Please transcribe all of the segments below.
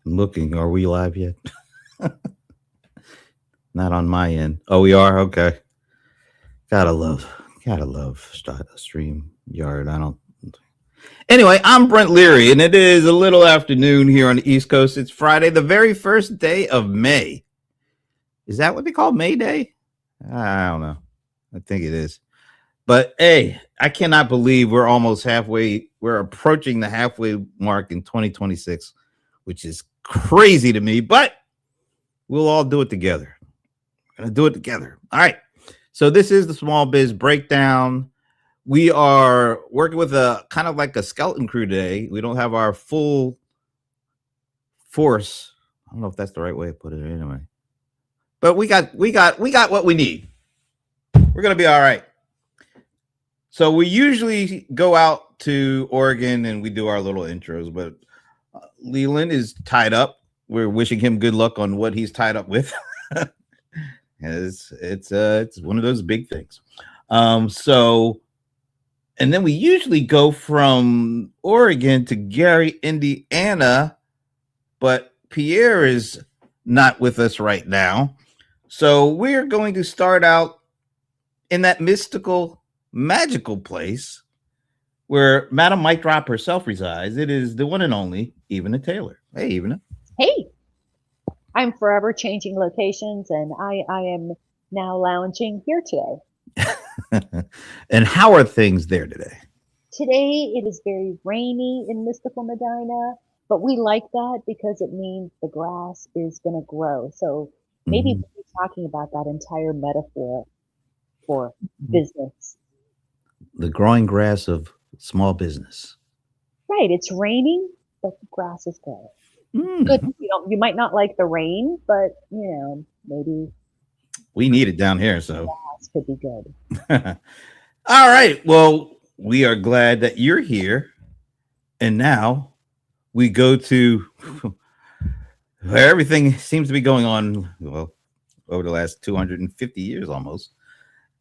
I'm looking. Are we live yet? Not on my end. Oh, we are. Okay. Gotta love, gotta love stream yard. I don't. Anyway, I'm Brent Leary, and it is a little afternoon here on the East Coast. It's Friday, the very first day of May. Is that what they call May Day? I don't know. I think it is. But hey, I cannot believe we're almost halfway. We're approaching the halfway mark in 2026, which is crazy to me. But we'll all do it together. We're gonna do it together. All right. So this is the Small Biz Breakdown. We are working with a kind of like a skeleton crew today. We don't have our full force. I don't know if that's the right way to put it anyway. But we got what we need. We're gonna be all right. So we usually go out to Oregon and we do our little intros, but Leland is tied up. We're wishing him good luck on what he's tied up with. It's one of those big things. So and then we usually go from Oregon to Gary, Indiana, but Pierre is not with us right now. So we're going to start out in that mystical, magical place where Madam Mike Drop herself resides. It is the one and only Evena Taylor. Hey, Evena. Hey, I'm forever changing locations, and I am now lounging here today. And how are things there today? Today it is very rainy in mystical Medina, but we like that because it means the grass is going to grow. So maybe we'll be talking about that entire metaphor for business. The growing grass of small business. Right, it's raining, but the grass is growing. Good. You might not like the rain, but maybe we need it down here, so grass could be good. All right. Well, we are glad that you're here. And now we go to where everything seems to be going on, well, over the last 250 years almost.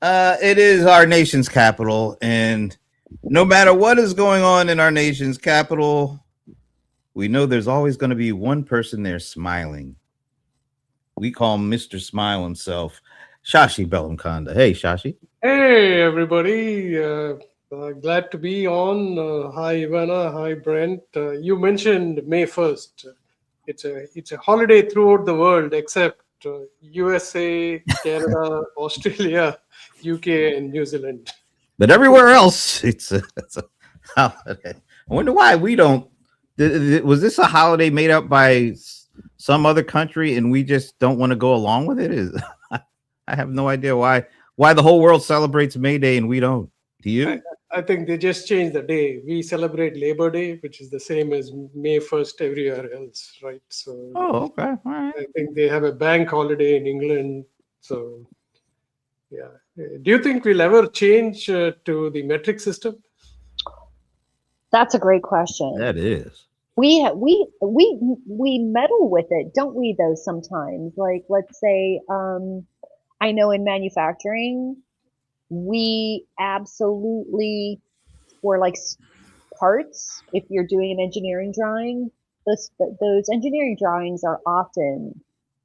It is our nation's capital. And no matter what is going on in our nation's capital, we know there's always going to be one person there smiling. We call him Mr. Smile himself, Shashi Bellamkonda. Hey, Shashi. Hey, everybody. Glad to be on. Hi, Ivana. Hi, Brent. You mentioned May 1st. It's a holiday throughout the world except USA, Canada, Australia, UK, and New Zealand. But everywhere else, it's a holiday. I wonder why we don't. Was this a holiday made up by some other country and we just don't want to go along with it? I have no idea why the whole world celebrates May Day and we don't. Do you? I think they just changed the day. We celebrate Labor Day, which is the same as May 1st everywhere else, right? So, okay. All right. I think they have a bank holiday in England. So, yeah. Do you think we'll ever change to the metric system? That's a great question. That is. We meddle with it, don't we? Though sometimes, like let's say, I know in manufacturing, we absolutely, for like parts, if you're doing an engineering drawing, those engineering drawings are often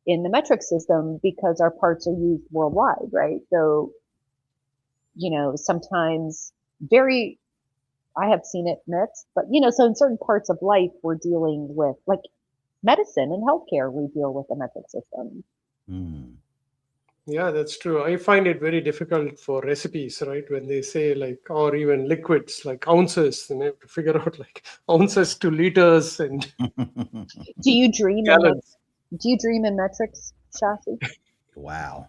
in the metric system because our parts are used worldwide, right? So, sometimes I have seen it mixed, but so in certain parts of life, we're dealing with like medicine and healthcare, we deal with the metric system. Yeah, that's true. I find it very difficult for recipes, right? When they say like, or even liquids like ounces, and I have to figure out like ounces to liters and. Do you dream gallons. Do you dream in metrics, Shashi? Wow.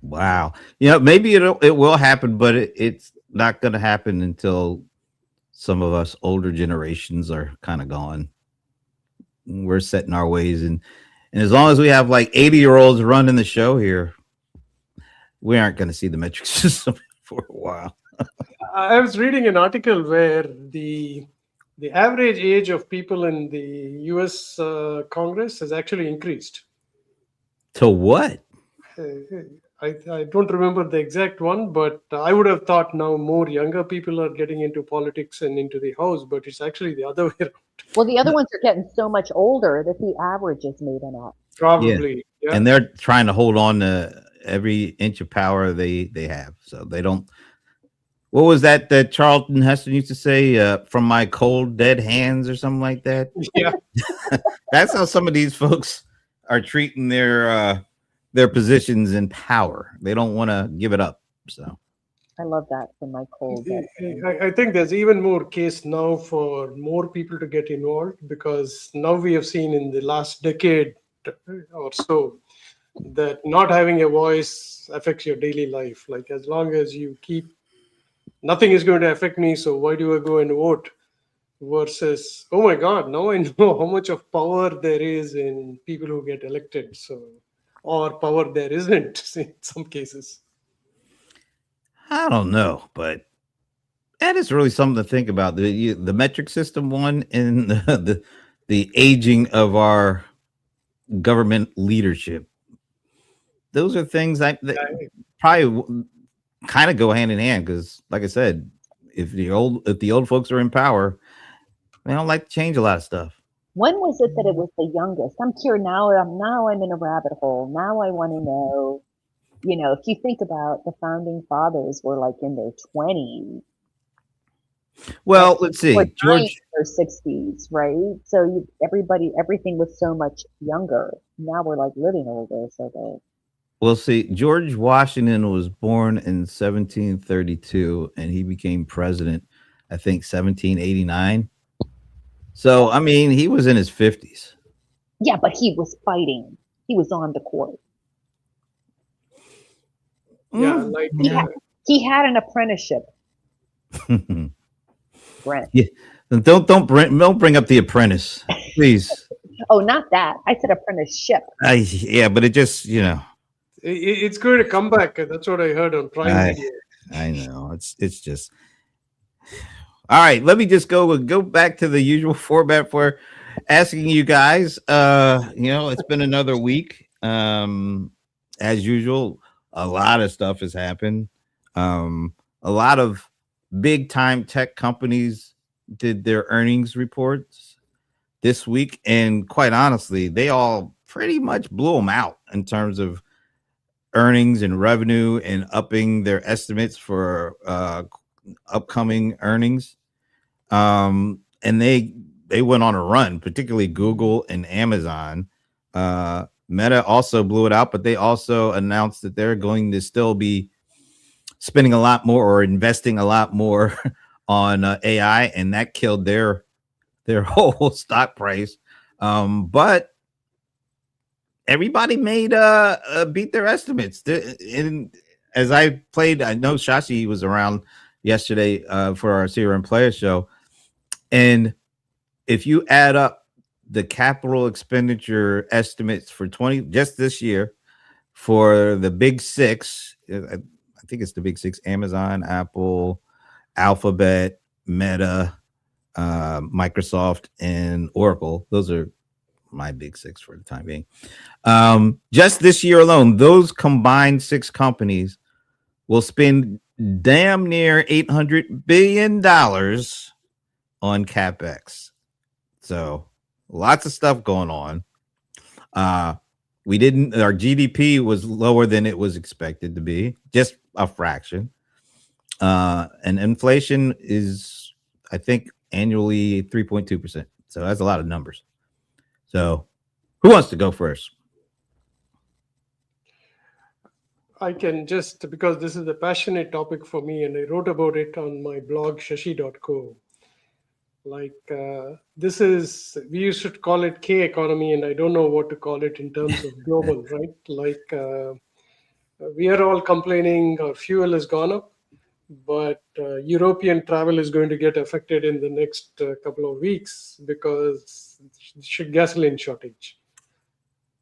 Wow. Maybe it will happen, but it's not going to happen until some of us older generations are kind of gone. We're set in our ways, and as long as we have like 80-year-olds running the show here, we aren't going to see the metric system for a while. I was reading an article where the average age of people in the U.S. Congress has actually increased. To what? I don't remember the exact one, but I would have thought now more younger people are getting into politics and into the house, but it's actually the other way around. Well, the other ones are getting so much older that the average is moving up. Yeah. Probably, yeah. And they're trying to hold on to every inch of power they have, so they don't. What was that Charlton Heston used to say? From my cold dead hands or something like that. Yeah. That's how some of these folks are treating their positions in power. They don't want to give it up. So I love that from my cold dead. I think there's even more case now for more people to get involved, because now we have seen in the last decade or so that not having a voice affects your daily life. Like, as long as you keep, nothing is going to affect me, so why do I go and vote? Versus, oh my God, now I know how much of power there is in people who get elected. So, or power there isn't in some cases. I don't know, but that is really something to think about. The metric system one and the aging of our government leadership. Those are things that probably kind of go hand in hand, because, like I said, if the old folks are in power, they don't like to change a lot of stuff. When was it that it was the youngest? I'm curious now. I'm in a rabbit hole. Now I want to know. If you think about the founding fathers were like in their 20s. Well, let's see, Or George. Or 60s, right? So everything was so much younger. Now we're like living older. So Well, see, George Washington was born in 1732, and he became president, I think, 1789. So, I mean, he was in his 50s. yeah, but he was fighting. He was on the court. Yeah, like He had an apprenticeship. Brent. Yeah. Don't bring up The Apprentice, please. Oh, not that. I said apprenticeship. Yeah, but it just it's going to come back. That's what I heard on Prime Video. I know it's just all right. Let me just go back to the usual format for asking you guys. It's been another week. As usual, a lot of stuff has happened. A lot of big time tech companies did their earnings reports this week, and quite honestly, they all pretty much blew them out in terms of earnings and revenue and upping their estimates for upcoming earnings. And they went on a run, particularly Google and Amazon. Meta also blew it out, but they also announced that they're going to still be spending a lot more or investing a lot more on AI, and that killed their whole stock price. But everybody made beat their estimates. And as I played, I know Shashi was around yesterday for our CRM Player Show, and if you add up the capital expenditure estimates for just this year for the big six, I think it's the big six: Amazon, Apple, Alphabet, Meta, Microsoft, and Oracle. Those are my big six for the time being. Just this year alone, those combined six companies will spend damn near $800 billion on CapEx. So lots of stuff going on. Our GDP was lower than it was expected to be, just a fraction. And inflation is, I think, annually 3.2%. So that's a lot of numbers. So who wants to go first? I can just, because this is a passionate topic for me, and I wrote about it on my blog, shashi.co. We used to call it K economy, and I don't know what to call it in terms of global, right? We are all complaining our fuel has gone up, but European travel is going to get affected in the next couple of weeks because gasoline shortage.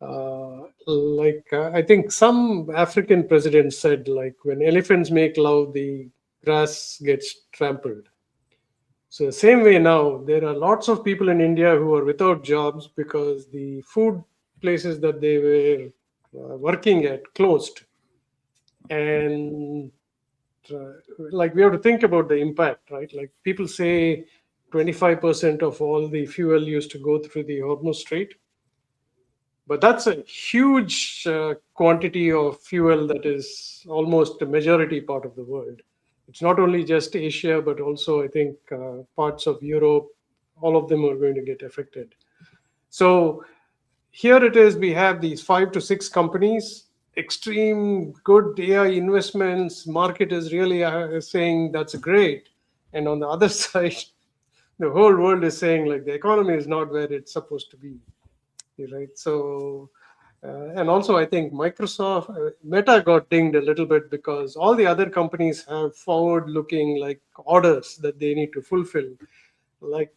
I think some African president said, when elephants make love, the grass gets trampled. So the same way now, there are lots of people in India who are without jobs because the food places that they were working at closed. And like we have to think about the impact, right? Like people say 25% of all the fuel used to go through the Hormuz Strait. But that's a huge quantity of fuel that is almost the majority part of the world. It's not only just Asia, but also I think parts of Europe, all of them are going to get affected. So here it is, we have these 5 to 6 companies, extreme good AI investments, market is really saying that's great. And on the other side, the whole world is saying like the economy is not where it's supposed to be, right? So and also, I think Microsoft, Meta got dinged a little bit because all the other companies have forward-looking like orders that they need to fulfill. Like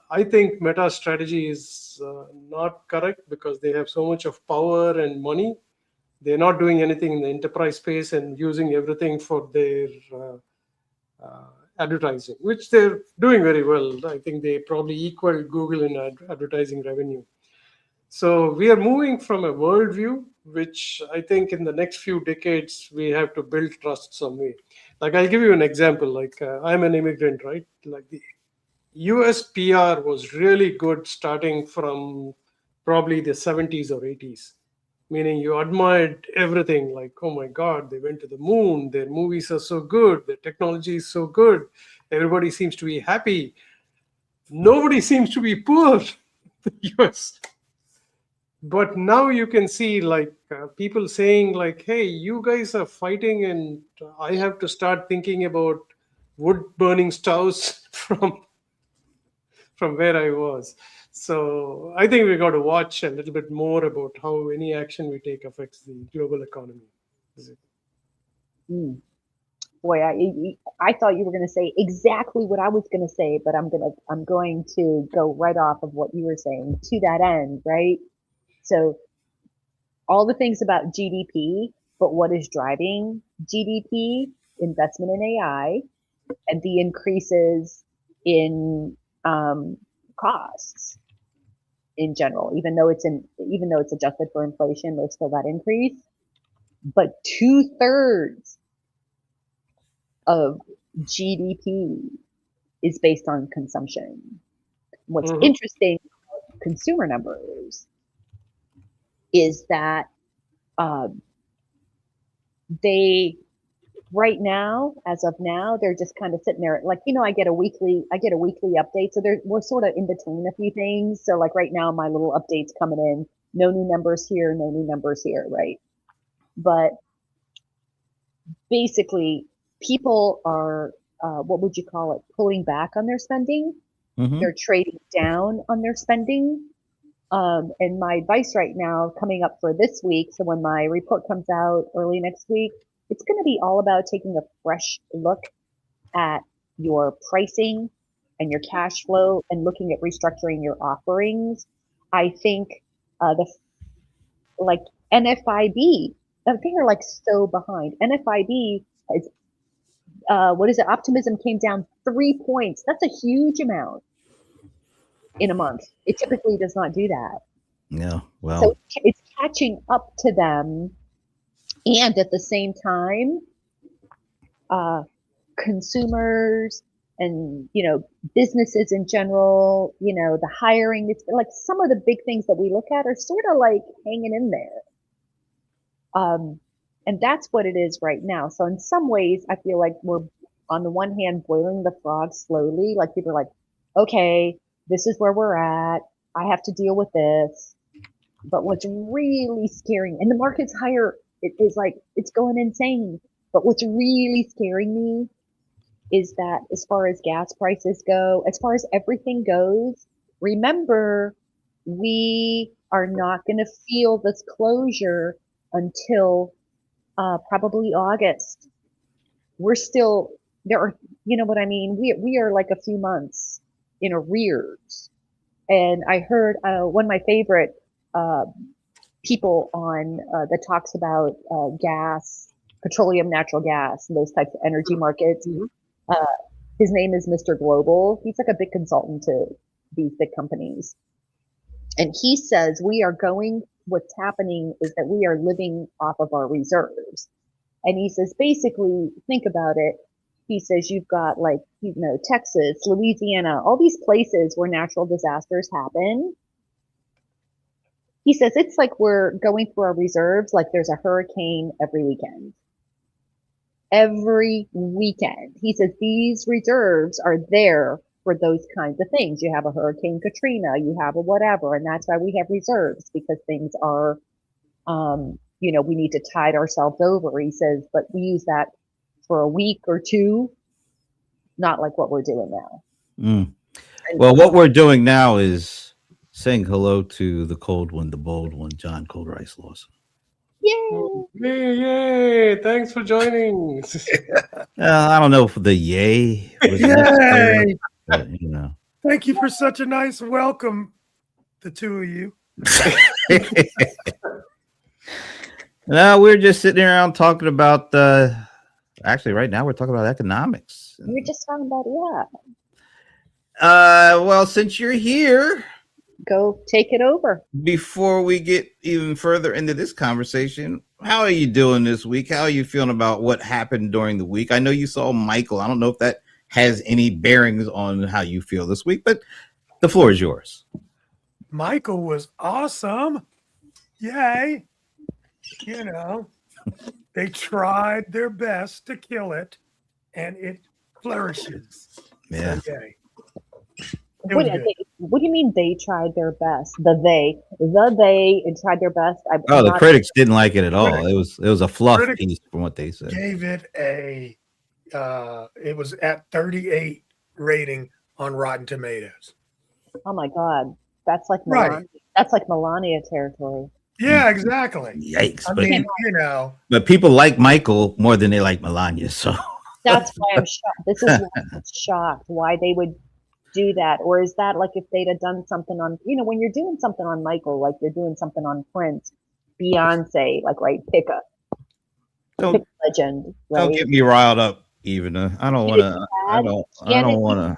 I think Meta's strategy is not correct because they have so much of power and money. They're not doing anything in the enterprise space and using everything for their advertising, which they're doing very well. I think they probably equal Google in advertising revenue. So we are moving from a worldview, which I think in the next few decades we have to build trust some way. Like I'll give you an example. Like I'm an immigrant, right? Like the US PR was really good starting from probably the 70s or 80s. Meaning you admired everything. Like, oh my God, they went to the moon. Their movies are so good. Their technology is so good. Everybody seems to be happy. Nobody seems to be poor. The US. But now you can see like people saying like, hey, you guys are fighting and I have to start thinking about wood burning stoves from where I was. So I think we got to watch a little bit more about how any action we take affects the global economy. Mm. Boy, I thought you were going to say exactly what I was going to say, but I'm going to go right off of what you were saying to that end, right? So all the things about GDP, but what is driving GDP? Investment in AI and the increases in costs in general. Even though it's adjusted for inflation, there's still that increase. But 2/3 of GDP is based on consumption. What's interesting about consumer numbers is that they right now, as of now, they're just kind of sitting there. Like, I get a weekly update. So we're sort of in between a few things. So like right now, my little updates coming in, no new numbers here, no new numbers here, right? But basically, people are, what would you call it, pulling back on their spending. Mm-hmm. They're trading down on their spending. And my advice right now coming up for this week, so when my report comes out early next week, it's going to be all about taking a fresh look at your pricing and your cash flow and looking at restructuring your offerings. I think like NFIB, they're like so behind. NFIB is, what is it? Optimism came down 3 points. That's a huge amount in a month. It typically does not do that. Yeah, well. So it's catching up to them. And at the same time, consumers and, businesses in general, the hiring, it's like some of the big things that we look at are sort of like hanging in there. And that's what it is right now. So in some ways, I feel like we're on the one hand boiling the frog slowly. Like people are like, okay, this is where we're at. I have to deal with this. But what's really scaring, and the market's higher, it is like it's going insane. But what's really scaring me is that as far as gas prices go, as far as everything goes, remember, we are not going to feel this closure until probably August. We're still there are, you know what I mean? We are like a few months in arrears. And I heard one of my favorite people on that talks about gas, petroleum, natural gas, and those types of energy markets. His name is Mr. Global. He's like a big consultant to these big companies. And he says what's happening is that we are living off of our reserves. And he says, basically, think about it. He says, you've got like, Texas, Louisiana, all these places where natural disasters happen. He says, it's like we're going through our reserves, like there's a hurricane every weekend. Every weekend. He says, these reserves are there for those kinds of things. You have a Hurricane Katrina, you have a whatever, and that's why we have reserves, because things are, we need to tide ourselves over. He says, but we use that for a week or two, not like what we're doing now. Mm. Well, what we're doing now is saying hello to the cold one, the bold one, John Cold Rice Lawson. Yay! Yay! Thanks for joining. I don't know if the yay was necessary, but, Thank you for such a nice welcome, the two of you. No, we're just sitting around talking about actually right now we're talking about economics. We're just talking about Well, since you're here, go take it over. Before we get even further into this conversation, how are you doing this week? How are you feeling about what happened during the week? I know you saw Michael. I don't know if that has any bearings on how you feel this week, but the floor is yours. Michael was awesome. Yay. They tried their best to kill it, and it flourishes. Yeah. So, yay. What do you mean they tried their best? They tried their best. The critics didn't like it at all. It was a fluff piece from what they said. Gave it it was at 38 rating on Rotten Tomatoes. Oh my God, that's like Melania. Right. That's like Melania territory. Yeah, exactly. Yikes! I mean, but people like Michael more than they like Melania, so that's why I'm shocked. This is why I'm shocked. Why they would do that, or is that like if they'd have done something on, when you're doing something on Michael, like you're doing something on Prince, Beyonce, like pick a legend. Right? Don't get me riled up, even. I don't want to. I don't want to.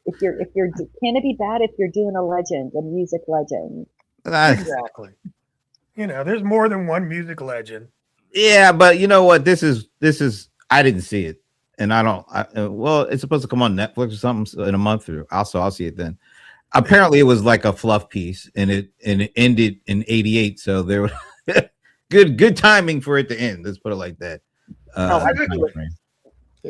If you're can it be bad if you're doing a legend, a music legend? Exactly. There's more than one music legend. Yeah, but you know what? This is. I didn't see it, and I don't. Well, it's supposed to come on Netflix or something in a month, or I'll see it then. Apparently, it was like a fluff piece, and it ended in '88. So there was good timing for it to end. Let's put it like that.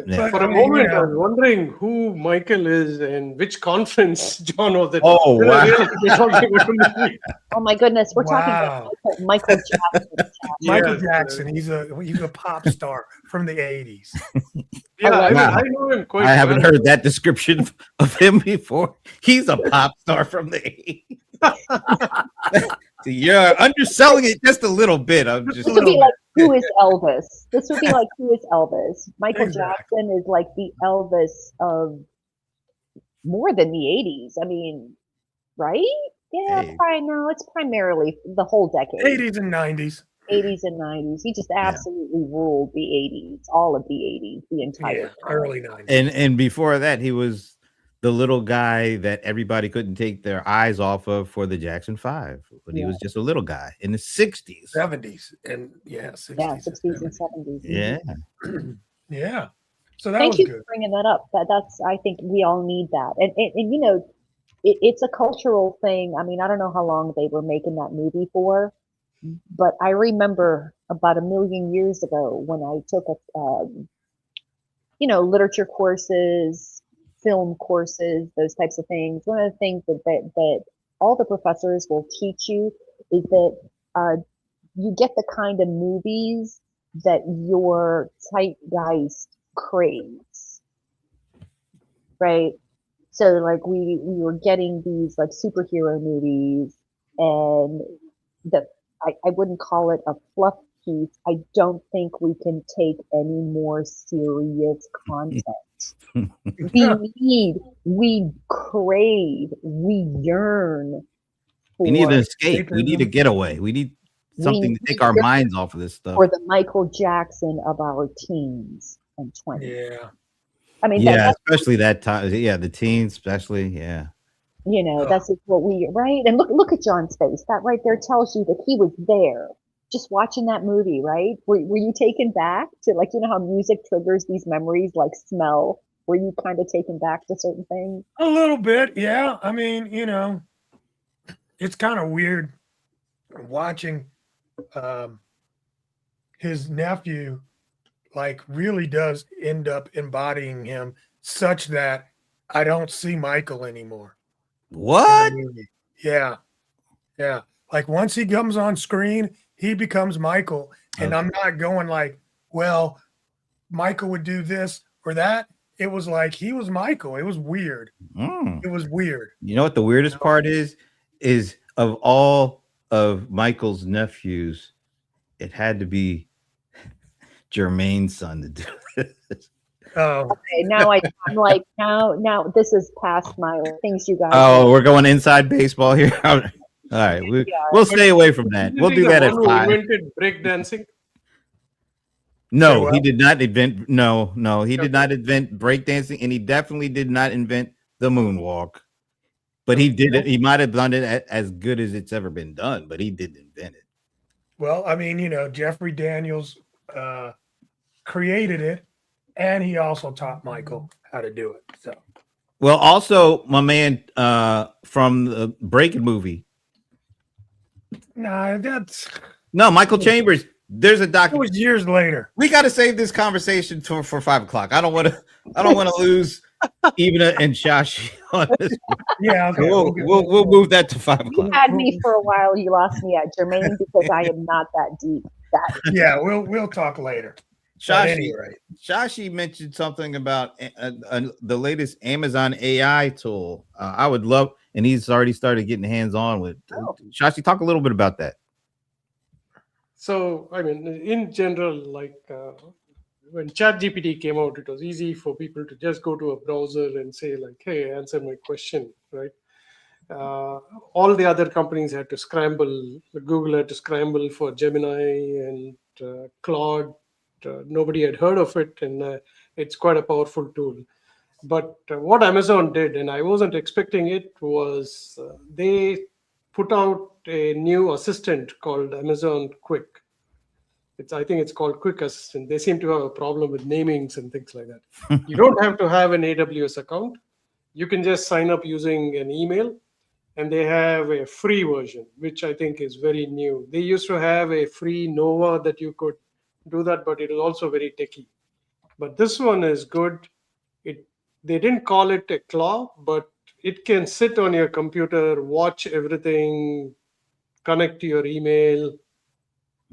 Yeah. For a moment, I was wondering who Michael is and which conference John was at. Oh, wow. Oh my goodness, we're talking about Michael Jackson. Michael Jackson, he's a pop star from the 80s. Yeah, I know him quite well. I haven't heard that description of him before. He's a pop star from the 80s. You're underselling it just a little bit. This would be like, who is Elvis? This would be like, who is Elvis? Michael Jackson is like the Elvis of more than the 80s. I mean, right? Yeah, it's primarily the whole decade. 80s and 90s. 80s and 90s. He just absolutely ruled the 80s, all of the 80s, the entire time. Early 90s. And before that, he was the little guy that everybody couldn't take their eyes off of for the Jackson 5. But he was just a little guy in the 60s. 70s. And 60s. Yeah, 60s and 70s. Yeah. Yeah. So that Thank was you good. for bringing that up. That's I think we all need that. And it's a cultural thing. I mean, I don't know how long they were making that movie for, but I remember about 1 million years ago when I took literature courses, film courses, those types of things. One of the things that all the professors will teach you is that you get the kind of movies that your zeitgeist craves, right? So like we were getting these like superhero movies, and I wouldn't call it a fluff piece. I don't think we can take any more serious content. We crave, we yearn for. We need an escape. We need a getaway. We need something to take our minds off of this stuff. For the Michael Jackson of our teens and 20s. Yeah. I mean, especially that time. Yeah, the teens, especially. Yeah. That's what we right. And look at John's face. That right there tells you that he was there just watching that movie, right? Were you taken back to, like, you know how music triggers these memories, like smell? Were you kind of taken back to certain things? A little bit, yeah. I mean, it's kind of weird watching his nephew, like, really does end up embodying him such that I don't see Michael anymore in What? the movie. Yeah. Yeah. Like, once he comes on screen, he becomes Michael. And I'm not going like, well, Michael would do this or that. It was like he was Michael. It was weird. It was weird. You know what the weirdest part is of all of Michael's nephews, it had to be Jermaine's son to do it. Oh, Okay, now I'm like, now this is past my things you guys. Oh, we're going inside baseball here. All right, we'll stay away from that. We'll do that at 5. Invented breakdancing. No, he did not invent. No, he did not invent breakdancing, and he definitely did not invent the moonwalk. But he did it. He might have done it as good as it's ever been done, but he didn't invent it. Well, I mean, Jeffrey Daniels created it, and he also taught Michael how to do it. So, well, also my man from the Breaking movie. Nah, Michael Chambers. There's a it document. was years later. We got to save this conversation for 5 o'clock. I don't want to lose Ivana and Shashi on this. Yeah, okay. We'll move that to 5 You o'clock. had me for a while. You lost me at Jermaine because I am not that deep. Yeah, we'll talk later. At any rate. Shashi mentioned something about the latest Amazon AI tool. I would love, and he's already started getting hands on with. Shashi, talk a little bit about that. So, I mean, in general, like when ChatGPT came out, it was easy for people to just go to a browser and say, like, hey, answer my question, right? All the other companies had to scramble. Google had to scramble for Gemini and Claude. Nobody had heard of it, and it's quite a powerful tool. But what Amazon did, and I wasn't expecting it, was they put out a new assistant called Amazon Quick. I think it's called Quick Assistant. They seem to have a problem with namings and things like that. You don't have to have an AWS account. You can just sign up using an email, and they have a free version, which I think is very new. They used to have a free Nova that you could do that, but it is also very techy. But this one is good. They didn't call it a claw, but it can sit on your computer, watch everything, connect to your email.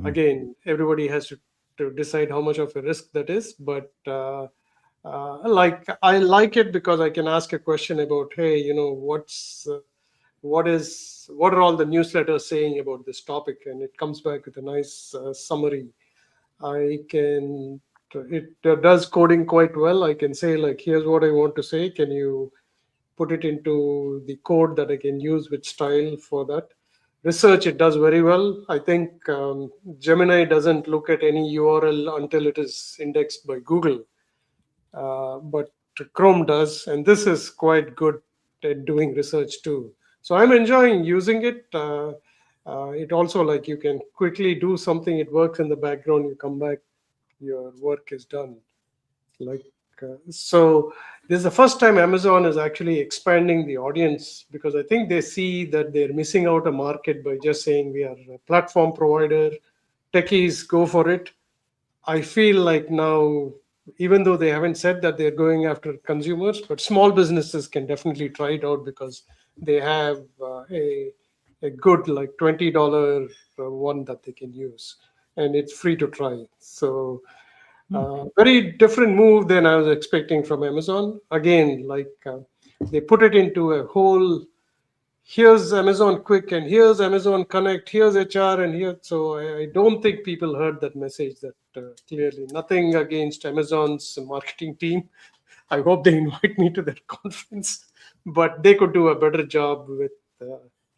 Again, everybody has to decide how much of a risk that is, but I like it because I can ask a question about, hey, what are all the newsletters saying about this topic, and it comes back with a nice summary. It does coding quite well. I can say, like, here's what I want to say. Can you put it into the code that I can use with style for that? Research, it does very well. I think Gemini doesn't look at any URL until it is indexed by Google, but Chrome does, and this is quite good at doing research too. So I'm enjoying using it. It also, like, you can quickly do something. It works in the background. You come back, your work is done. So this is the first time Amazon is actually expanding the audience, because I think they see that they're missing out a market by just saying we are a platform provider. Techies, go for it. I feel like now, even though they haven't said that they're going after consumers, but small businesses can definitely try it out because they have a good, like, $20 one that they can use, and it's free to try. So very different move than I was expecting from Amazon. Again, like, they put it into a whole, here's Amazon Quick, and here's Amazon Connect, here's HR, and here. So I don't think people heard that message that clearly. Nothing against Amazon's marketing team. I hope they invite me to their conference, but they could do a better job with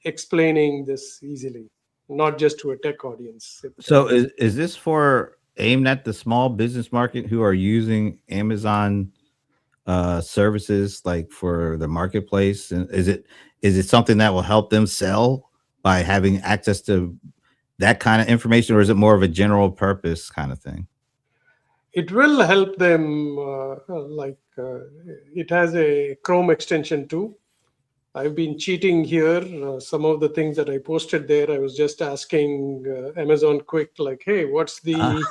explaining this easily, not just to a tech audience. So is this for aimed at the small business market who are using Amazon services, like for the marketplace? And is it something that will help them sell by having access to that kind of information, or is it more of a general purpose kind of thing? It will help them. It has a Chrome extension too. I've been cheating here. Some of the things that I posted there, I was just asking Amazon Quick, like, "Hey, what's the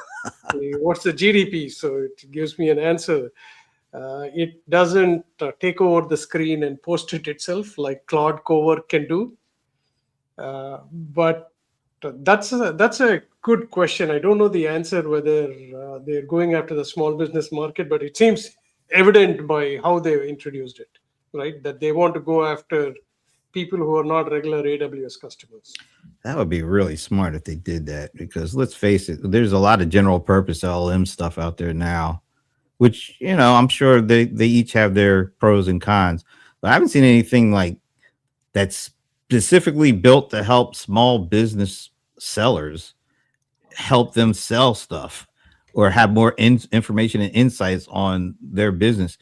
GDP?" So it gives me an answer. It doesn't take over the screen and post it itself like Claude Cowork can do. But that's a good question. I don't know the answer whether they're going after the small business market, but it seems evident by how they introduced it, right? That they want to go after people who are not regular AWS customers. That would be really smart if they did that, because let's face it, there's a lot of general purpose LLM stuff out there now, which, I'm sure they each have their pros and cons, but I haven't seen anything like that's specifically built to help small business sellers help them sell stuff or have more information and insights on their business.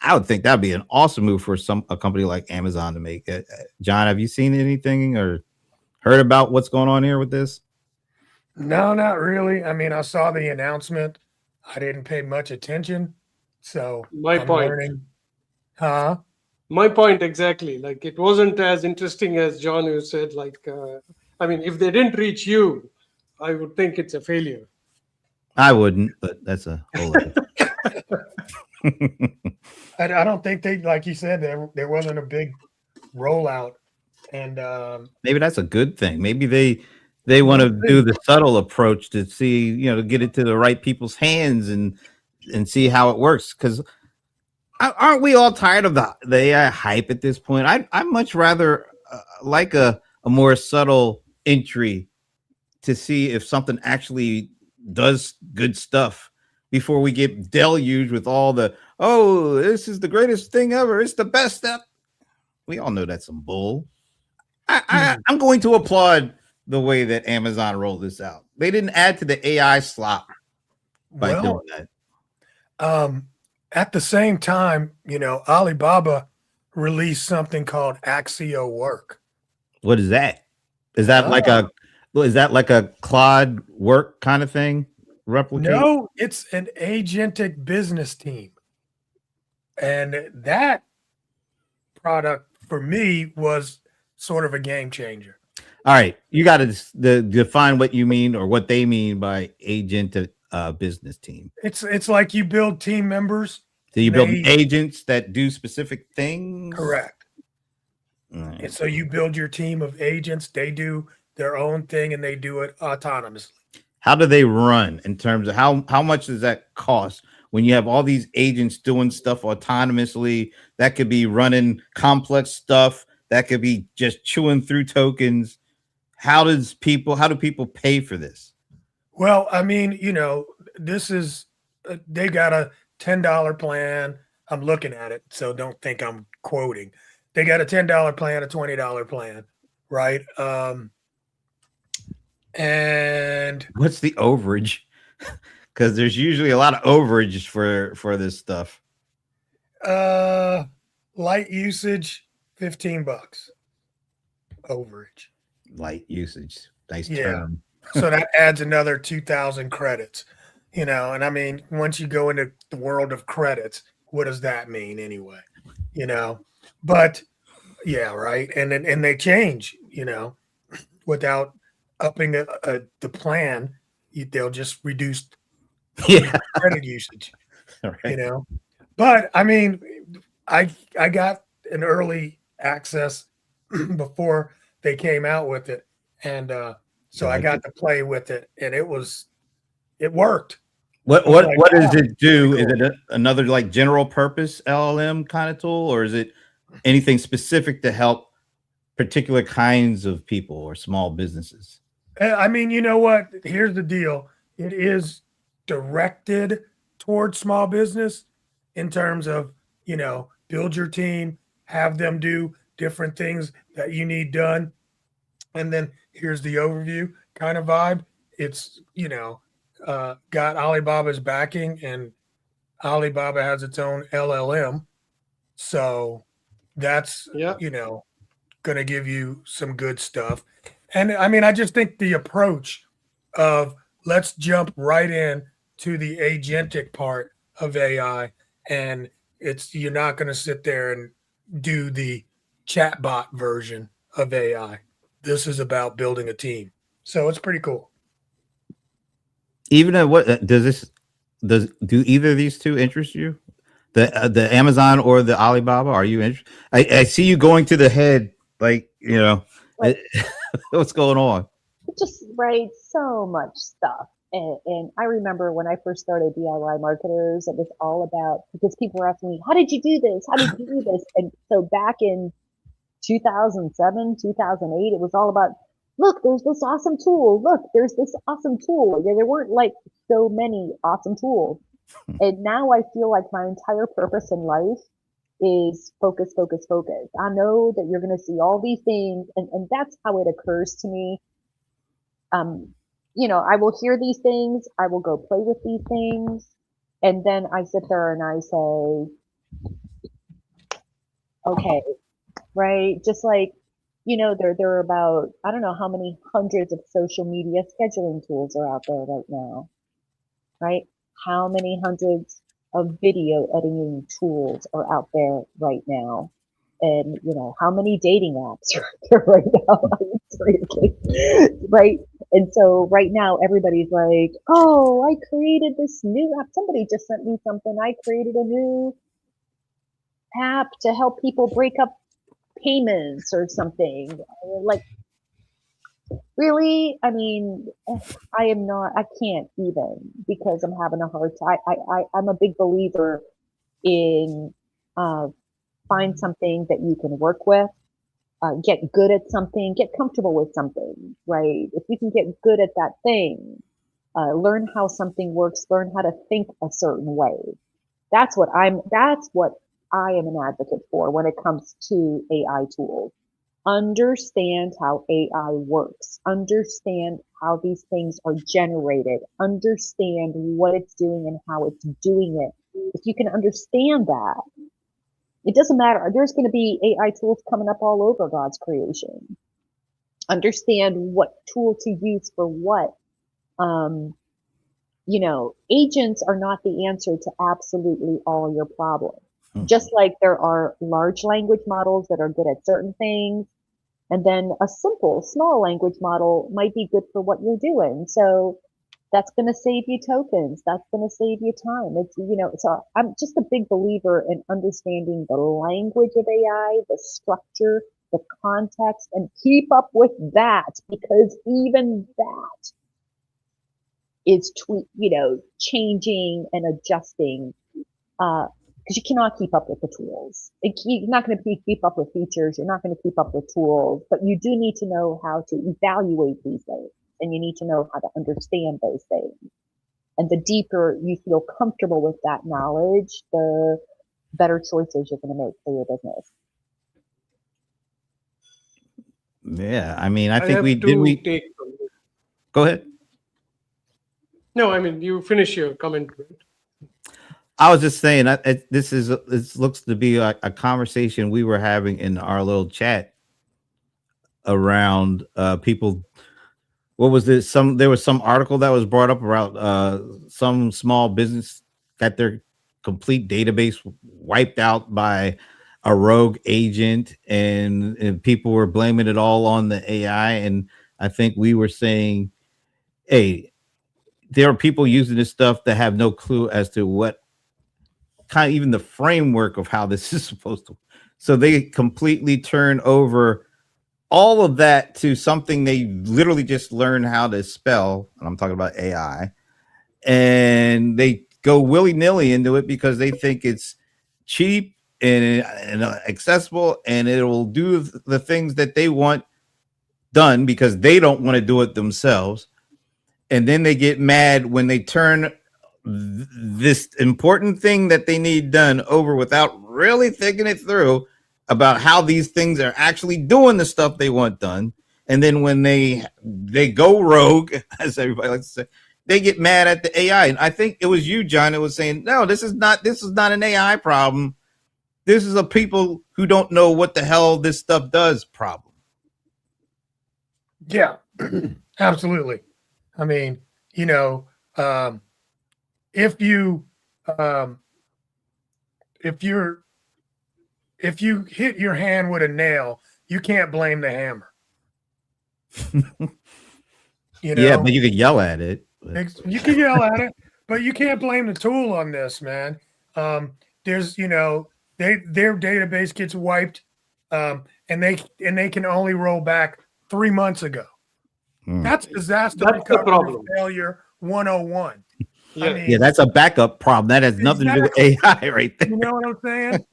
I would think that'd be an awesome move for a company like Amazon to make. John, have you seen anything or heard about what's going on here with this? No, not really. I mean, I saw the announcement. I didn't pay much attention. So My I'm point. learning. Huh? My point exactly. Like, it wasn't as interesting as John, who said, like, if they didn't reach you, I would think it's a failure. I wouldn't, but that's a whole other I don't think they, like you said, there wasn't a big rollout, and maybe that's a good thing. Maybe they want to do the subtle approach to see, to get it to the right people's hands and see how it works. Because aren't we all tired of the AI hype at this point? I much rather like a more subtle entry to see if something actually does good stuff before we get deluged with all the, oh, this is the greatest thing ever, it's the best stuff. We all know that's some bull. I'm going to applaud the way that Amazon rolled this out. They didn't add to the AI slop by doing that. At the same time, Alibaba released something called Axio Work. What is that? Is that like a Claude Work kind of thing? Replicate? No, it's an agentic business team. And that product for me was sort of a game changer. All right. You got to define what you mean or what they mean by agentic business team. It's like you build team members. So you build agents that do specific things? Correct. Right. And so you build your team of agents. They do their own thing and they do it autonomously. How do they run in terms of how much does that cost when you have all these agents doing stuff autonomously? That could be running complex stuff. That could be just chewing through tokens. How do people pay for this? Well, I mean, this is they got a $10 plan. I'm looking at it, so don't think I'm quoting. They got a $10 plan, a $20 plan, right? And what's the overage? Because there's usually a lot of overage for this stuff. Light usage, $15 overage. Light usage, nice Yeah. term. So that adds another 2,000 credits, and I mean, once you go into the world of credits, what does that mean anyway? But yeah, right. And they change, without upping the plan, they'll just reduce credit usage, Right. But I mean, I got an early access before they came out with it, and so I got to play with it, and it worked. What does it do? Cool. Is it another like general purpose LLM kind of tool, or is it anything specific to help particular kinds of people or small businesses? I mean, you know what? Here's the deal. It is directed towards small business in terms of, build your team, have them do different things that you need done. And then here's the overview kind of vibe. It's, got Alibaba's backing, and Alibaba has its own LLM. So that's, going to give you some good stuff. And I mean, I just think the approach of let's jump right in to the agentic part of AI, and you're not going to sit there and do the chatbot version of AI. This is about building a team. So it's pretty cool. Even at what do either of these two interest you? The Amazon or the Alibaba? Are you interested? I see you going to the head, like, Right. what's going on? Just right, so much stuff. And I remember when I first started DIY Marketers, it was all about, because people were asking me, how did you do this? How did you do this? And so back in 2007, 2008, it was all about, look, there's this awesome tool. Look, there's this awesome tool. There weren't like so many awesome tools. And now I feel like my entire purpose in life is focus, focus, focus. I know that you're going to see all these things, and that's how it occurs to me. I will hear these things, I will go play with these things, and then I sit there and I say, okay, right? Just like, there are about, I don't know how many hundreds of social media scheduling tools are out there right now, right? How many hundreds of video editing tools are out there right now? And, how many dating apps are out there right now? Right? And so right now, everybody's like, oh, I created this new app. Somebody just sent me something. I created a new app to help people break up payments or something. Like, really? I mean, I can't even, because I'm having a hard time. I'm a big believer in find something that you can work with. Get good at something, get comfortable with something, right? If you can get good at that thing, learn how something works, learn how to think a certain way. That's what I am an advocate for when it comes to AI tools. Understand how AI works, understand how these things are generated, understand what it's doing and how it's doing it. If you can understand that, it doesn't matter. There's going to be AI tools coming up all over God's creation. Understand what tool to use for what. Agents are not the answer to absolutely all your problems. Just like there are large language models that are good at certain things, and then a simple, small language model might be good for what you're doing. So that's going to save you tokens. That's going to save you time. So I'm just a big believer in understanding the language of AI, the structure, the context, and keep up with that, because even that is changing and adjusting, because you cannot keep up with the tools. You're not going to keep up with features. You're not going to keep up with tools, but you do need to know how to evaluate these things. And you need to know how to understand those things. And the deeper you feel comfortable with that knowledge, the better choices you're going to make for your business. Yeah, I mean, I think have we to did. We take from this. Go ahead. No, I mean, you finish your comment. I was just saying this looks to be like a conversation we were having in our little chat around people. What was this? There was some article that was brought up around some small business got their complete database wiped out by a rogue agent, and people were blaming it all on the AI. And I think we were saying, hey, there are people using this stuff that have no clue as to what kind of even the framework of how this is supposed to. So they completely turn over all of that to something they literally just learn how to spell. And I'm talking about AI, and they go willy-nilly into it because they think it's cheap and accessible, and it will do the things that they want done because they don't want to do it themselves. And then they get mad when they turn this important thing that they need done over without really thinking it through about how these things are actually doing the stuff they want done. And then when they go rogue, as everybody likes to say, they get mad at the AI. And I think it was you, John, that was saying, no, this is not an AI problem. This is a people who don't know what the hell this stuff does problem. Yeah, absolutely. I mean, you know, if you um, if you're if you hit your hand with a nail, you can't blame the hammer. You Yeah, know, but you could yell at it. But You can yell at it, but you can't blame the tool on this, man. There's, their database gets wiped, and they can only roll back 3 months ago. Hmm. That's disaster That's the recovery problem. failure 101. I Yeah. Yeah, mean, that's a backup problem. That has nothing to do with exactly. AI right there. You know what I'm saying?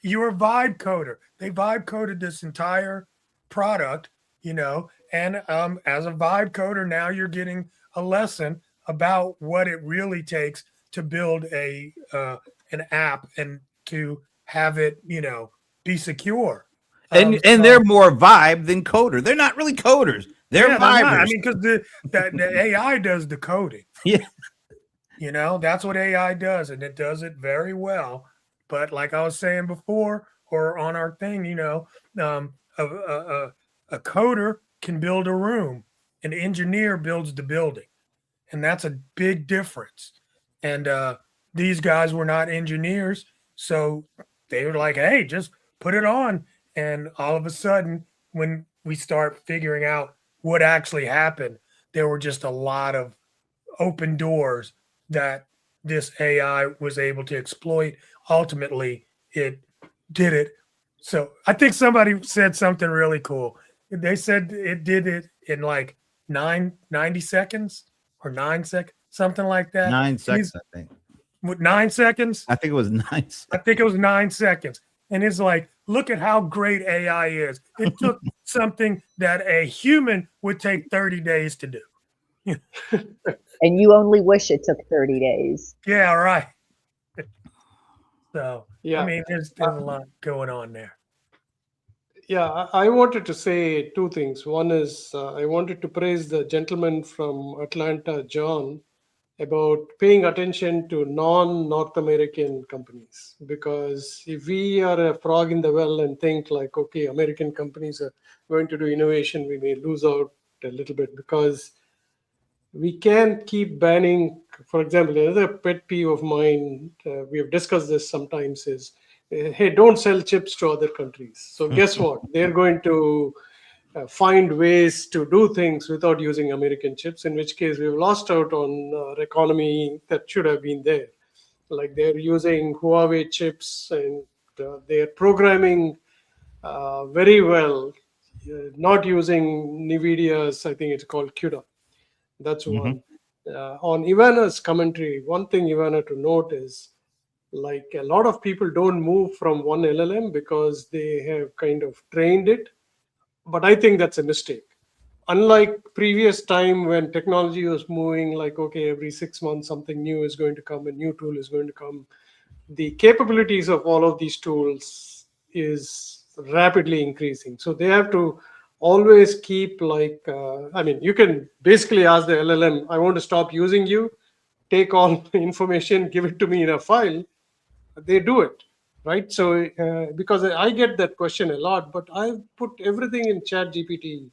You're a vibe coder. They vibe coded this entire product, and as a vibe coder, now you're getting a lesson about what it really takes to build an app and to have it, be secure. And So they're more vibe than coder. They're not really coders. They're yeah, they're not. I vibers. mean, because the AI does the coding. Yeah. That's what AI does, and it does it very well. But like I was saying before, or on our thing, um, a coder can build a room, an engineer builds the building, and that's a big difference. And these guys were not engineers, so they were like, "Hey, just put it on." And all of a sudden, when we start figuring out what actually happened, there were just a lot of open doors that this AI was able to exploit. Ultimately, it did it. So I think somebody said something really cool. They said it did it in like 90 seconds or 9 seconds, something like that. 9 seconds, I think. With 9 seconds? I think it was 9 seconds. I think it was 9 seconds. And it's like, look at how great AI is. It took something that a human would take 30 days to do. And you only wish it took 30 days. Yeah, right. So, Yeah. I mean, there's a lot going on there. Yeah, I wanted to say two things. One is I wanted to praise the gentleman from Atlanta, John, about paying attention to non-North American companies. Because if we are a frog in the well and think like, okay, American companies are going to do innovation, we may lose out a little bit, because we can't keep banning. For example, another pet peeve of mine, we have discussed this sometimes, is hey, don't sell chips to other countries. So guess what? They're going to find ways to do things without using American chips, in which case we've lost out on economy that should have been there. Like they're using Huawei chips, and they're programming very well, not using NVIDIA's, I think it's called CUDA. That's Mhm. one. On Ivana's commentary, one thing Ivana to note is, like, a lot of people don't move from one LLM because they have kind of trained it, but I think that's a mistake. Unlike previous time when technology was moving, like, okay, every 6 months something new is going to come, a new tool is going to come, the capabilities of all of these tools is rapidly increasing. So they have to always keep, like, I mean, you can basically ask the LLM, I want to stop using you, take all the information, give it to me in a file. They do it, right? So because I get that question a lot, but I've put everything in Chat GPT,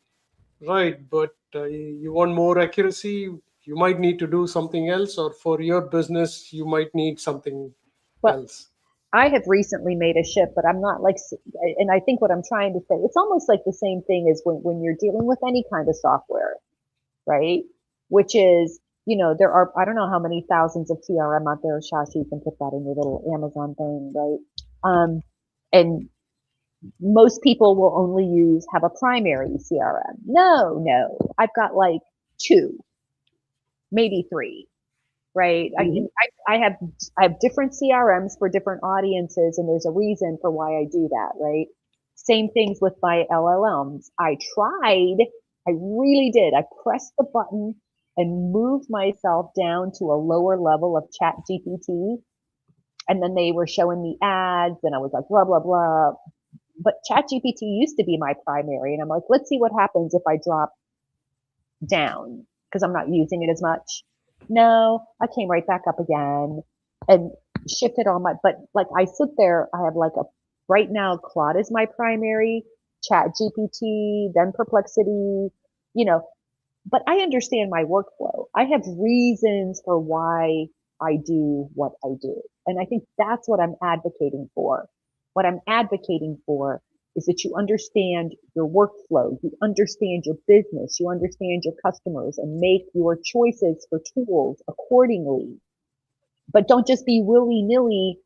right? But you want more accuracy, you might need to do something else, or for your business you might need something But else. I have recently made a shift, but I'm not like, and I think what I'm trying to say, it's almost like the same thing as when you're dealing with any kind of software, right? Which is, there are, I don't know how many thousands of CRM out there, Shashi, you can put that in your little Amazon thing, right? And most people will only have a primary CRM. No, I've got like two, maybe three, right? Mhm. I have different CRMs for different audiences, and there's a reason for why I do that, right? Same things with my LLMs. I really did. I pressed the button and moved myself down to a lower level of Chat GPT, and then they were showing me ads, and I was like, blah blah blah. But Chat GPT used to be my primary, and I'm like, let's see what happens if I drop down because I'm not using it as much. No, I came right back up again and shifted all my, but like I sit there, I have like right now, Claude is my primary, Chat GPT, then Perplexity, you know, but I understand my workflow. I have reasons for why I do what I do. And I think that's what I'm advocating for. What I'm advocating for is that you understand your workflow, you understand your business, you understand your customers, and make your choices for tools accordingly. But don't just be willy-nilly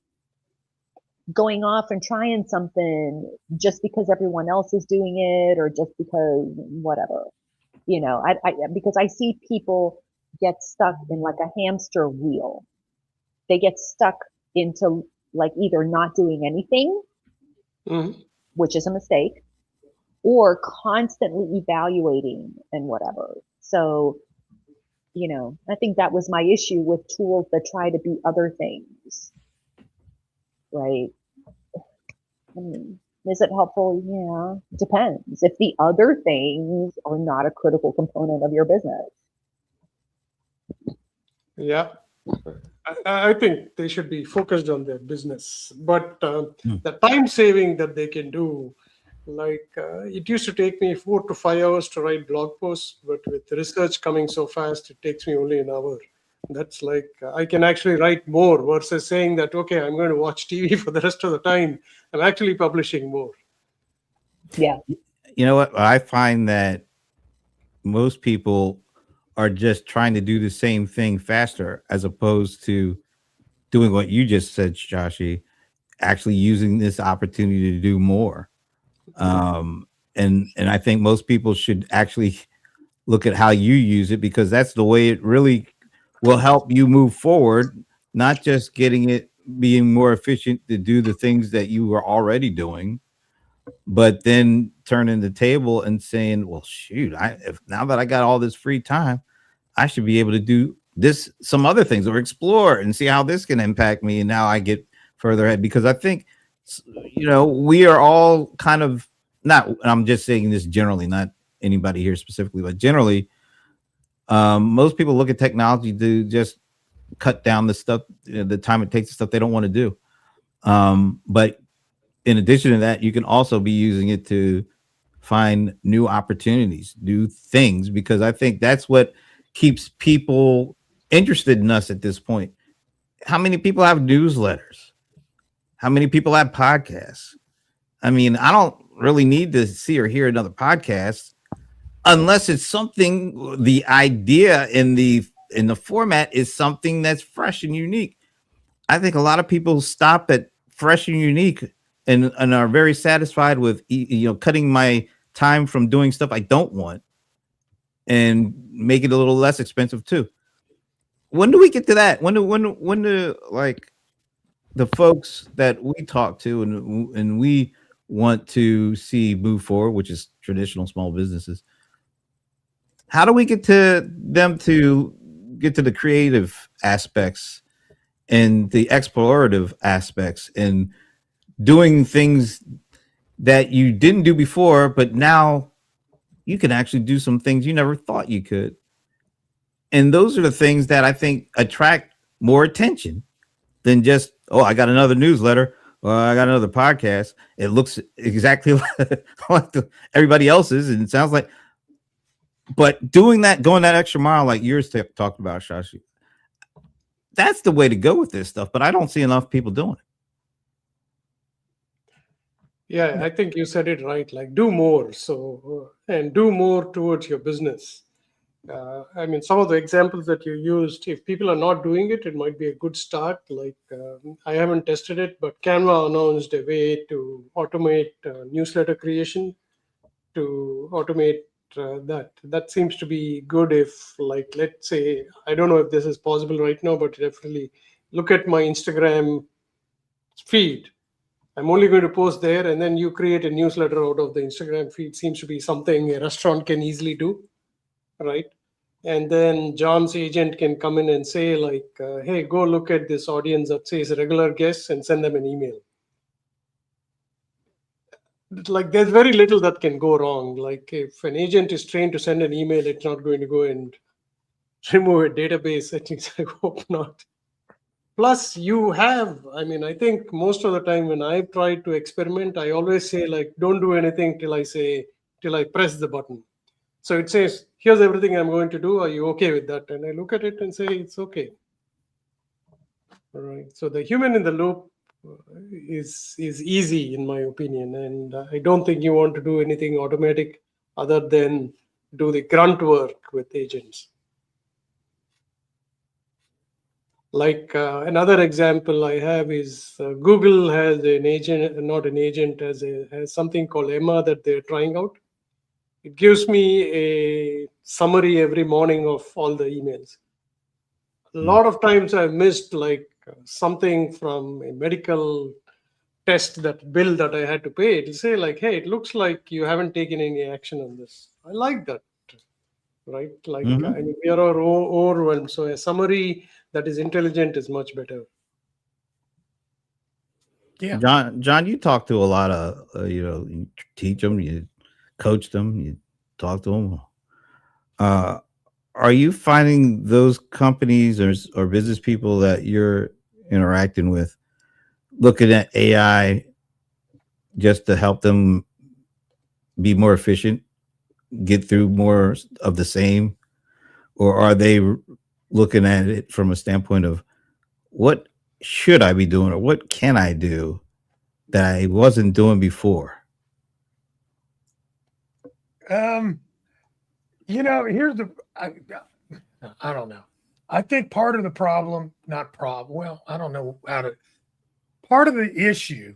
going off and trying something just because everyone else is doing it or just because whatever. Because I see people get stuck in like a hamster wheel. They get stuck into like either not doing anything, which is a mistake, or constantly evaluating and whatever. So, I think that was my issue with tools that try to be other things, right? I mean, is it helpful? Yeah, depends. If the other things are not a critical component of your business. Yeah. I think they should be focused on their business, but the time saving that they can do, like it used to take me 4 to 5 hours to write blog posts, but with research coming so fast, it takes me only an hour. That's like I can actually write more versus saying that, okay, I'm going to watch TV for the rest of the time. I'm actually publishing more. Yeah. You know what? I find that most people are just trying to do the same thing faster as opposed to doing what you just said, Joshi, actually using this opportunity to do more. And I think most people should actually look at how you use it, because that's the way it really will help you move forward, not just getting it being more efficient to do the things that you were already doing, but then turning the table and saying, well, shoot, if now that I got all this free time, I should be able to do this, some other things, or explore and see how this can impact me. And now I get further ahead, because I think, we are all kind of not, and I'm just saying this generally, not anybody here specifically, but generally, most people look at technology to just cut down the stuff, the time it takes, the stuff they don't want to do. But in addition to that, you can also be using it to find new opportunities, new things, because I think that's what keeps people interested in us at this point. How many people have newsletters? How many people have podcasts? I mean, I don't really need to see or hear another podcast unless it's something, the idea in the format is something that's fresh and unique. I think a lot of people stop at fresh and unique and are very satisfied with cutting my time from doing stuff I don't want and make it a little less expensive too. When do we get to that? When do like the folks that we talk to and we want to see move forward, which is traditional small businesses, how do we get to them to get to the creative aspects and the explorative aspects and doing things that you didn't do before, but now you can actually do some things you never thought you could? And those are the things that I think attract more attention than just, oh, I got another newsletter or I got another podcast. It looks exactly like everybody else's, and it sounds like, but doing that, going that extra mile, like yours talked about, Shashi, that's the way to go with this stuff. But I don't see enough people doing it. Yeah, I think you said it right. Like, do more. So, and do more towards your business. I mean, some of the examples that you used, if people are not doing it, it might be a good start. Like, I haven't tested it, but Canva announced a way to automate newsletter creation, to automate that. That seems to be good if, like, let's say, I don't know if this is possible right now, but definitely look at my Instagram feed. I'm only going to post there, and then you create a newsletter out of the Instagram feed. Seems to be something a restaurant can easily do, right? And then John's agent can come in and say, like, hey, go look at this audience that says regular guests and send them an email. Like, there's very little that can go wrong. Like, if an agent is trained to send an email, it's not going to go and remove a database. At least I hope not. Plus, I think most of the time when I've tried to experiment, I always say, like, don't do anything till I press the button. So it says, here's everything I'm going to do. Are you okay with that? And I look at it and say, it's okay. All right. So the human in the loop is easy, in my opinion. And I don't think you want to do anything automatic other than do the grunt work with agents. Like another example I have is Google has an agent, not an agent, has something called Emma that they're trying out. It gives me a summary every morning of all the emails. A lot of times I've missed like something from a medical test, that bill that I had to pay. It'll say like, hey, it looks like you haven't taken any action on this. I like that, right? Like and we are overwhelmed. So a summary that is intelligent is much better. Yeah. John, you talk to a lot of, you teach them, you coach them, you talk to them. Are you finding those companies or business people that you're interacting with looking at AI just to help them be more efficient, get through more of the same? Or are they looking at it from a standpoint of what should I be doing or what can I do that I wasn't doing before? Here's I don't know. I think part of the problem, well, I don't know how to, part of the issue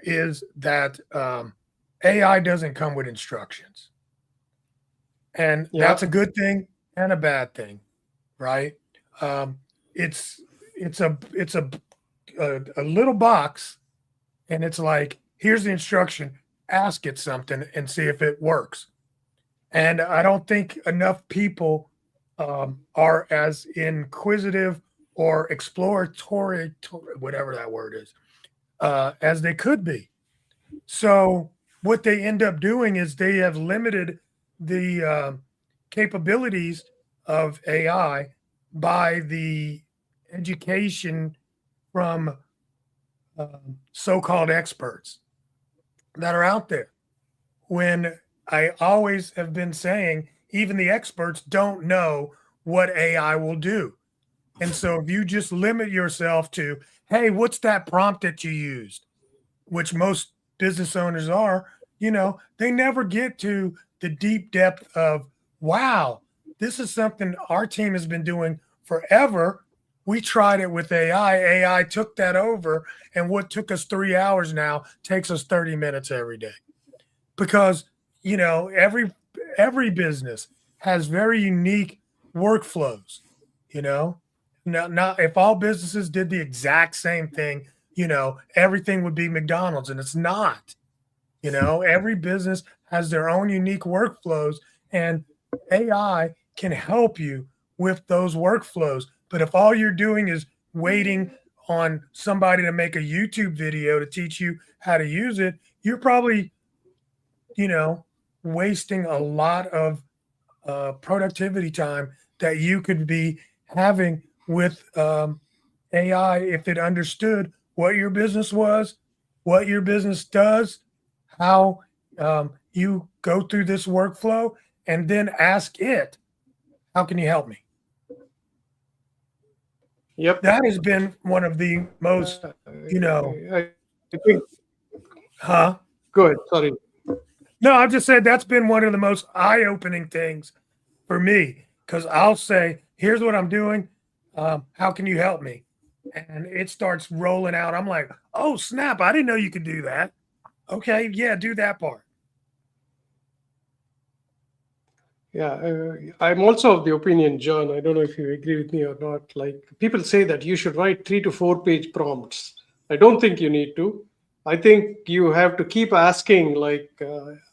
is that AI doesn't come with instructions. And that's a good thing and a bad thing, right? It's a little box, and it's like, here's the instruction, ask it something and see if it works. And I don't think enough people are as inquisitive or exploratory, whatever that word is, as they could be. So what they end up doing is they have limited the capabilities of AI by the education from so-called experts that are out there. When I always have been saying, even the experts don't know what AI will do. And so if you just limit yourself to, hey, what's that prompt that you used? Which most business owners are, they never get to the deep depth of, wow, this is something our team has been doing forever. We tried it with AI. AI took that over. And what took us 3 hours now takes us 30 minutes every day. Because, every business has very unique workflows, Now, if all businesses did the exact same thing, everything would be McDonald's, and it's not. Every business has their own unique workflows, and AI can help you with those workflows. But if all you're doing is waiting on somebody to make a YouTube video to teach you how to use it, you're probably, wasting a lot of productivity time that you could be having with AI if it understood what your business was, what your business does, how you go through this workflow, and then ask it, how can you help me? Yep. That has been one of the most, I think. Go ahead. Sorry. No, I just said that's been one of the most eye-opening things for me, because I'll say, here's what I'm doing. How can you help me? And it starts rolling out. I'm like, oh, snap. I didn't know you could do that. Okay. Yeah. Do that part. Yeah. I'm also of the opinion, John, I don't know if you agree with me or not. Like, people say that you should write 3 to 4 page prompts. I don't think you need to. I think you have to keep asking, like,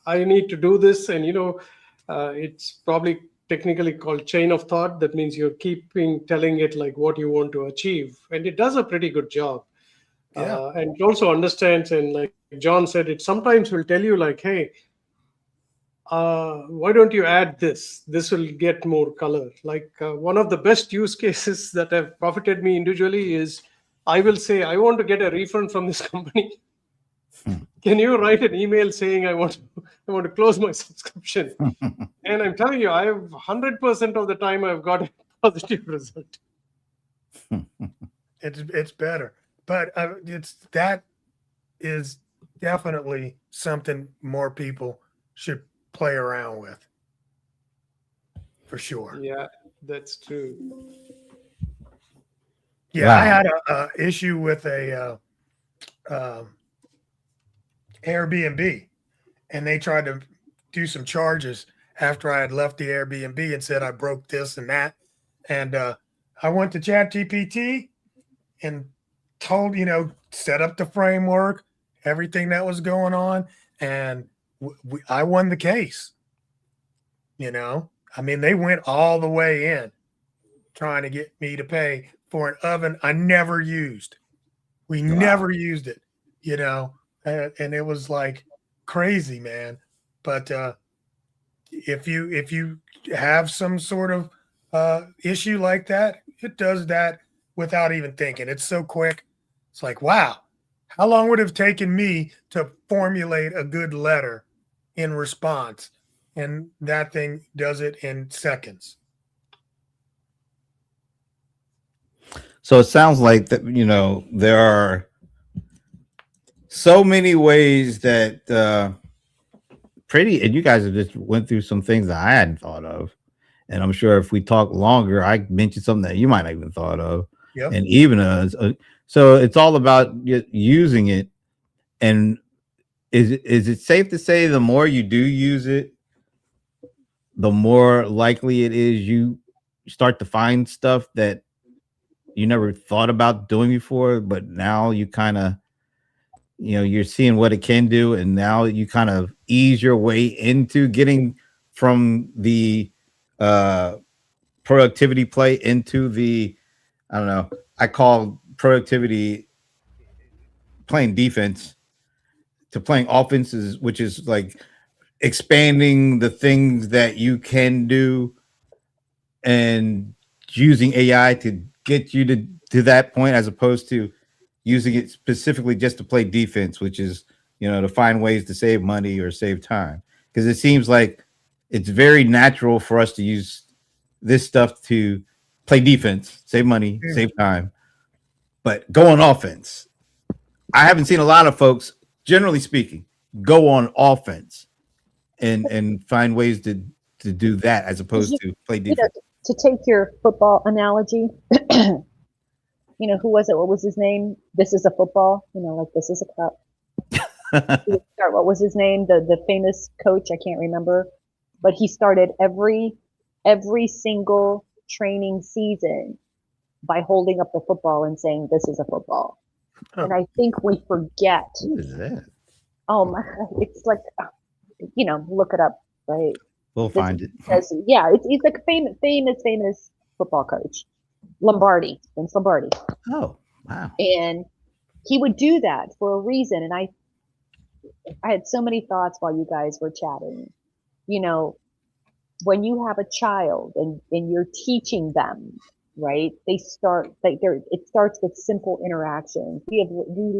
I need to do this. And, it's probably technically called chain of thought. That means you're telling it like what you want to achieve. And it does a pretty good job. Yeah. And it also understands. And like John said, it sometimes will tell you like, hey, why don't you add this? This will get more color. Like one of the best use cases that have profited me individually is I will say, I want to get a refund from this company. Can you write an email saying I want to close my subscription? And I'm telling you, I've 100% of the time I've got a positive result. It's better, but that is definitely something more people should play around with, for sure. Yeah, that's true. Yeah, Wow. I had a issue with a Airbnb, and they tried to do some charges after I had left the Airbnb and said I broke this and that. And I went to ChatGPT and told, set up the framework, everything that was going on, and I won the case. I mean, they went all the way in trying to get me to pay for an oven I never used. We never used it, and it was like crazy, man. But if you have some sort of issue like that, it does that without even thinking. It's so quick. It's like, wow, how long would it have taken me to formulate a good letter in response? And that thing does it in seconds. So it sounds like that, there are so many ways that and you guys have just went through some things that I hadn't thought of. And I'm sure if we talk longer, I mentioned something that you might not even thought of. Yep. And even so it's all about using it. And is it safe to say the more you do use it, the more likely it is you start to find stuff that you never thought about doing before, but now you kind of, you're seeing what it can do, and now you kind of ease your way into getting from the productivity play into the, I don't know, I call productivity playing defense to playing offenses, which is like expanding the things that you can do and using AI to get you to that point, as opposed to using it specifically just to play defense, which is, to find ways to save money or save time. Because it seems like it's very natural for us to use this stuff to play defense, save money, save time, but go on offense. I haven't seen a lot of folks, generally speaking, go on offense and find ways to do that as opposed to play defense. To take your football analogy, who was it? What was his name? This is a football, like this is a cup. What was his name? The famous coach, I can't remember, but he started every single training season by holding up the football and saying, "This is a football." And I think we forget. Who is that? Oh my! It's like, look it up, right? We'll find it. Yeah, he's like a famous football coach, Vince Lombardi. Oh, wow! And he would do that for a reason. And I had so many thoughts while you guys were chatting. When you have a child and you're teaching them, right? It starts with simple interactions. We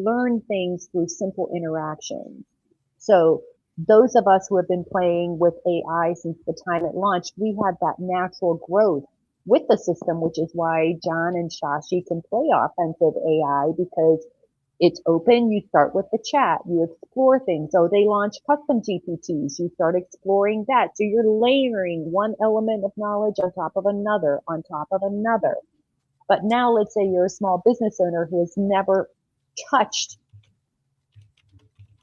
learn things through simple interactions. So those of us who have been playing with AI since the time it launched, we had that natural growth with the system, which is why John and Shashi can play offensive AI, because it's open. You start with the chat, you explore things. So they launch custom GPTs. You start exploring that. So you're layering one element of knowledge on top of another, on top of another. But now let's say you're a small business owner who has never touched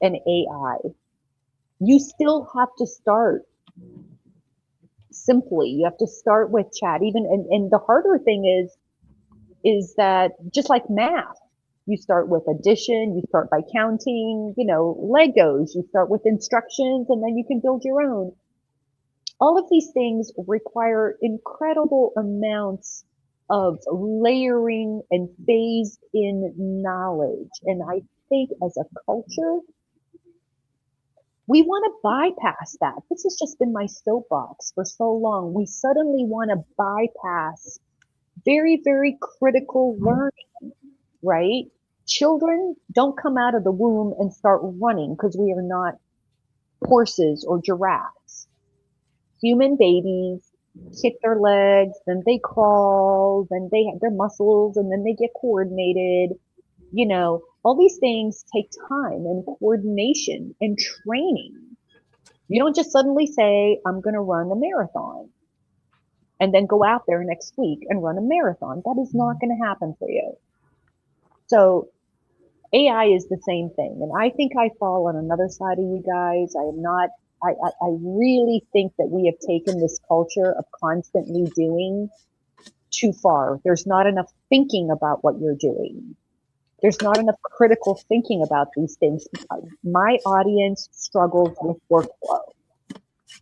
an AI. You still have to start simply. You have to start with chat. And the harder thing is that just like math, you start with addition, you start by counting, Legos, you start with instructions, and then you can build your own. All of these things require incredible amounts of layering and phased in knowledge. And I think as a culture, we want to bypass that. This has just been my soapbox for so long. We suddenly want to bypass very, very critical learning, right? Children don't come out of the womb and start running because we are not horses or giraffes. Human babies kick their legs, then they crawl, then they have their muscles, and then they get coordinated. All these things take time and coordination and training. You don't just suddenly say, I'm going to run a marathon and then go out there next week and run a marathon. That is not going to happen for you. So AI is the same thing. And I think I fall on another side of you guys. I really think that we have taken this culture of constantly doing too far. There's not enough thinking about what you're doing. There's not enough critical thinking about these things. My audience struggles with workflow.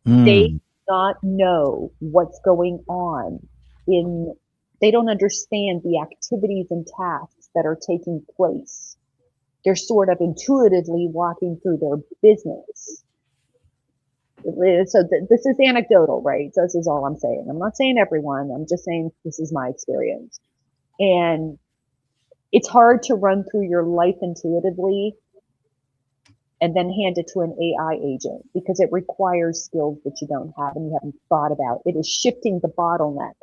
They do not know what's going on they don't understand the activities and tasks that are taking place. They're sort of intuitively walking through their business. So this is anecdotal, right? So this is all I'm saying. I'm not saying everyone. I'm just saying this is my experience. And it's hard to run through your life intuitively and then hand it to an AI agent because it requires skills that you don't have and you haven't thought about. It is shifting the bottleneck.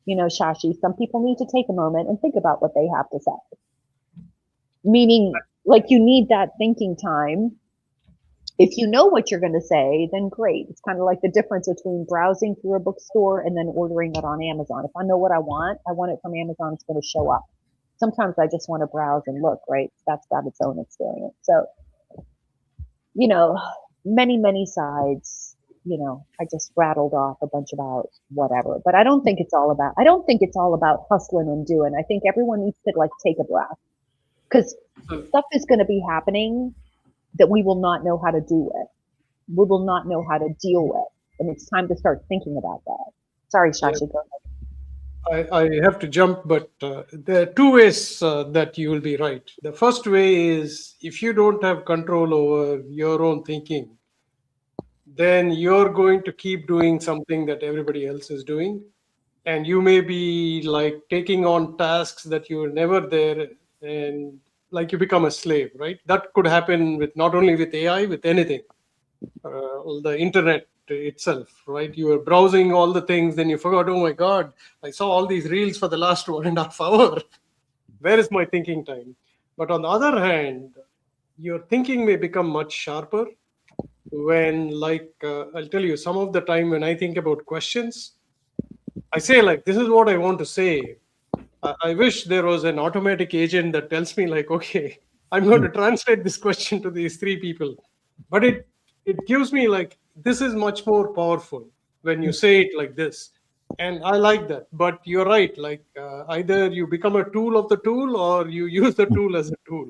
Shashi, some people need to take a moment and think about what they have to say. Meaning, like, you need that thinking time. If you know what you're going to say, then great. It's kind of like the difference between browsing through a bookstore and then ordering it on Amazon. If I know what I want it from Amazon, it's going to show up. Sometimes I just want to browse and look, right? That's got its own experience. So, many, many sides, I just rattled off a bunch about whatever, but I don't think it's all about hustling and doing. I think everyone needs to take a breath because stuff is going to be happening that we will not know how to do with. We will not know how to deal with. And it's time to start thinking about that. Sorry, Shashi, go ahead. I have to jump, but there are two ways that you will be right. The first way is if you don't have control over your own thinking, then you're going to keep doing something that everybody else is doing. And you may be taking on tasks that you were never there, and you become a slave, right? That could happen with not only with AI, with anything, the internet itself, right? You were browsing all the things, then you forgot, oh my God, I saw all these reels for the last 1.5 hours. Where is my thinking time? But on the other hand, your thinking may become much sharper when, I'll tell you, some of the time when I think about questions, I say this is what I want to say. I wish there was an automatic agent that tells me okay, I'm going to translate this question to these 3 people. But it gives me this is much more powerful when you say it like this. And I like that. But you're right. Either you become a tool of the tool or you use the tool as a tool.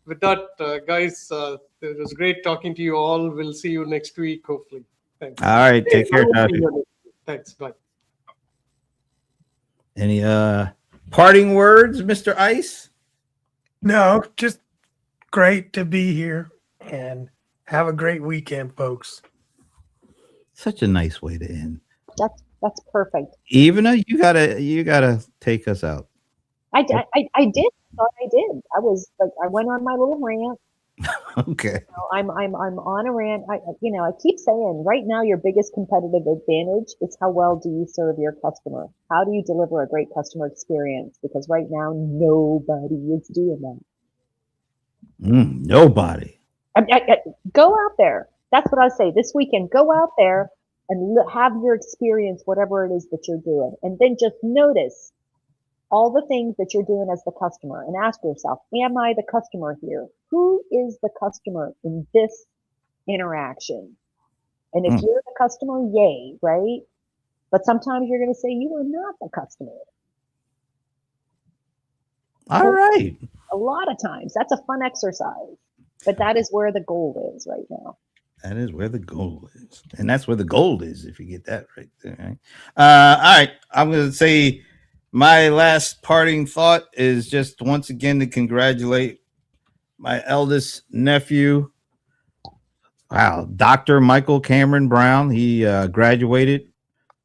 With that, guys, it was great talking to you all. We'll see you next week, hopefully. Thanks. All right. Take care, Shashi. Thanks. Bye. Any parting words, Mr. Ice? No, just great to be here and have a great weekend, folks. Such a nice way to end. That's perfect. Evana, you gotta take us out. I did. Thought I did. I was I went on my little rant. Okay. I'm on a rant. I keep saying right now your biggest competitive advantage is how well do you serve your customer? How do you deliver a great customer experience? Because right now nobody is doing that. Nobody. Go out there. That's what I say. This weekend, go out there and have your experience, whatever it is that you're doing, and then just notice all the things that you're doing as the customer and ask yourself, am I the customer here? Who is the customer in this interaction? And if you're the customer, yay, right? But sometimes you're going to say you are not the customer. All right. A lot of times. That's a fun exercise. But that is where the gold is right now. That is where the gold is. And that's where the gold is if you get that right there. Right? All right. I'm going to say my last parting thought is just once again to congratulate my eldest nephew. Wow. Dr. Michael Cameron Brown. He graduated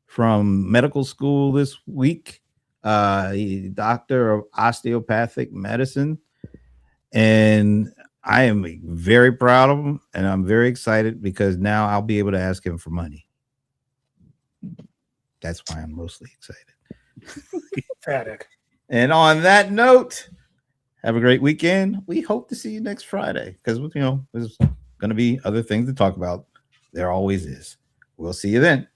from medical school this week. He's doctor of osteopathic medicine. And I am very proud of him, and I'm very excited because now I'll be able to ask him for money. That's why I'm mostly excited. Paddock. And on that note, have a great weekend. We hope to see you next Friday because, there's going to be other things to talk about. There always is. We'll see you then.